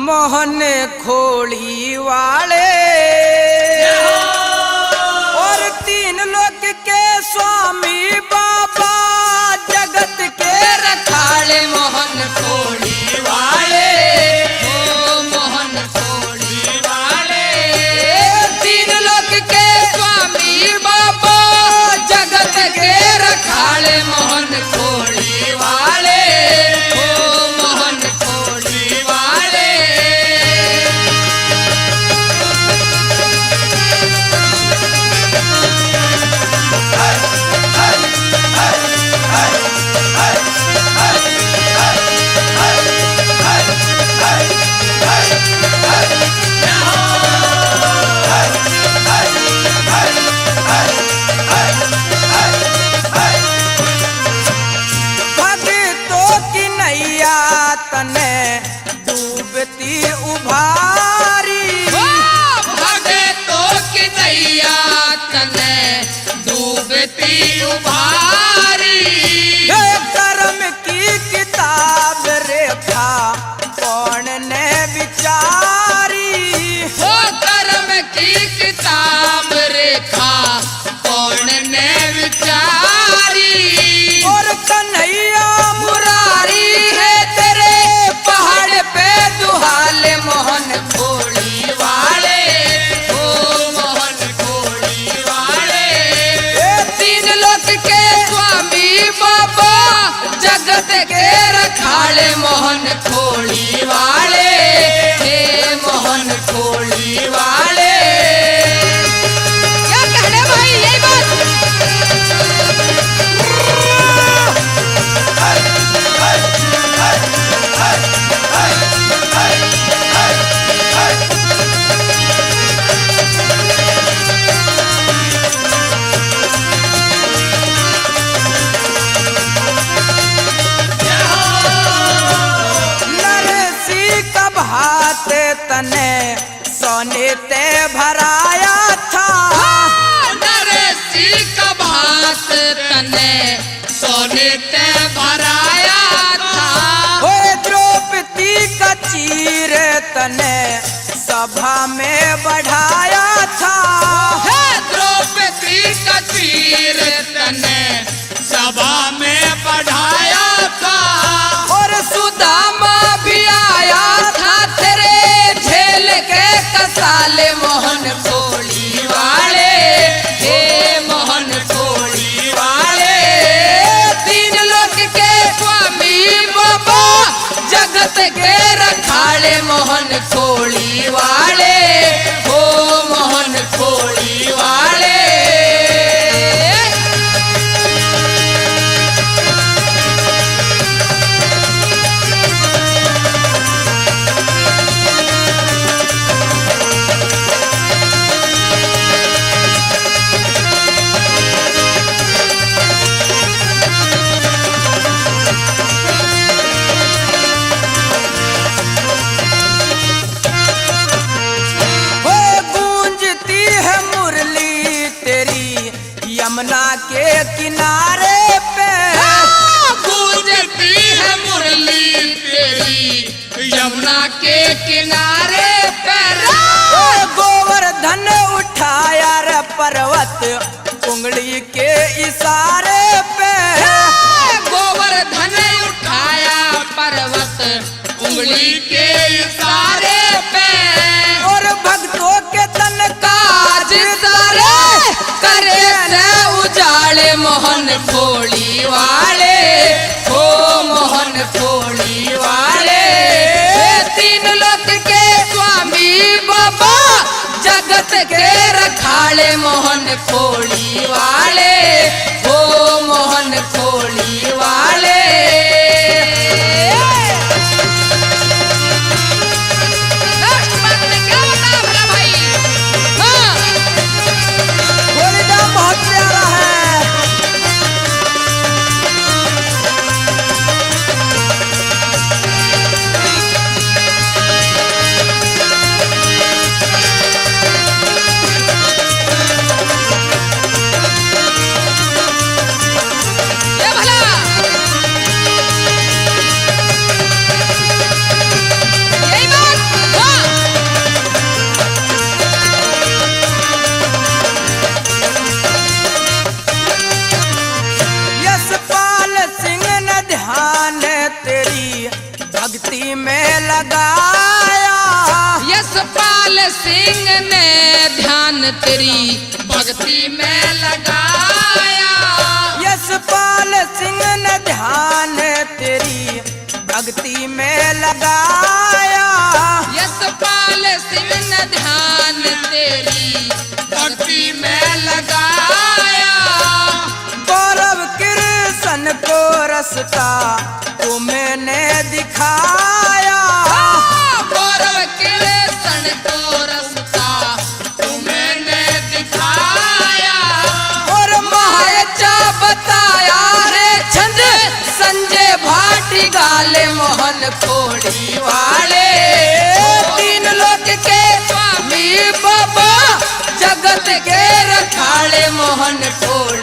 मोहन खोड़ी वाले और तीन लोक के स्वामी बाबा जगत के रखाले मोहन खोड़ी वाले ओ मोहन खोड़ी वाले तीन लोक के स्वामी बाबा जगत के रखाले मोहन खोड़ी वाले ओ मोहन खोड़ी वाले भक्तों की नैया तने डूबती उभारी भगतों की नैया तने डूबती उभारी हे कर्म की किताब रेखा कौन ने विचारी हो कर्म की किताब रेखा कौन ने विचारी और कन्हैया मुरारी है तेरे पहाड़ पे दुहाले मोहन खोड़ी वाले ओ मोहन खोड़ी वाले तीन लोक के स्वामी बाबा जगत के रखाले मोहन खोड़ी वाले हे मोहन खोड़ी वाले क्या कहने भाई यही बात नरसी कब हाथ तने सोने ते भराया था नरसी का भात तने सोने ते भराया था ओए द्रौपदी का चीर तने सभा में बढ़ाया था हे द्रौपदी का चीर तने सभा में बढ़ाया था और सुदामा भी आया था तेरे झेल के कसाले मोहन खोड़ी वाले हे मोहन खोड़ी वाले तीन लोक के स्वामी बाबा जगत के रखाले मोहन खोड़ी वाले हो मोहन खोड़ी वाले हो गूंजती है मुरली तेरी यमुना के किनारे पे गूंजती है मुरली तेरी यमुना के किनारे पर ओ गोवर्धन उठाया रे पर्वत उंगली के इशारे पे गोवर्धन उठाया पर्वत उंगली के इशारे पे और भक्तों के तन काज सारे करे से उजाले मोहन खोड़ी वाले हो मोहन खोड़ी वाले तीन लोक के स्वामी बाबा जगत के रखाले मोहन खोड़ी वाले हो मोहन खोड़ी वाले लास्ट बात में क्या बता भला भाई हाँ खोड़ी बहुत प्यारा है ये भला लगाया। यशपाल सिंह ने ध्यान तेरी भक्ति में लगाया। यशपाल सिंह ने ध्यान तेरी भक्ति में लगाया। यशपाल सिंह ने ध्यान तेरी भक्ति में लगाया। गौरव कृष्ण को रस्ता तुमने दिखाया। गौरव कृष्ण को रस्ता तुमने दिखाया। और महाराजा बताया रे छंद संजय भाटी गाले मोहन खोड़ी वाले। तीन लोक के स्वामी बाबा जगत के रखाड़े मोहन खोड़ी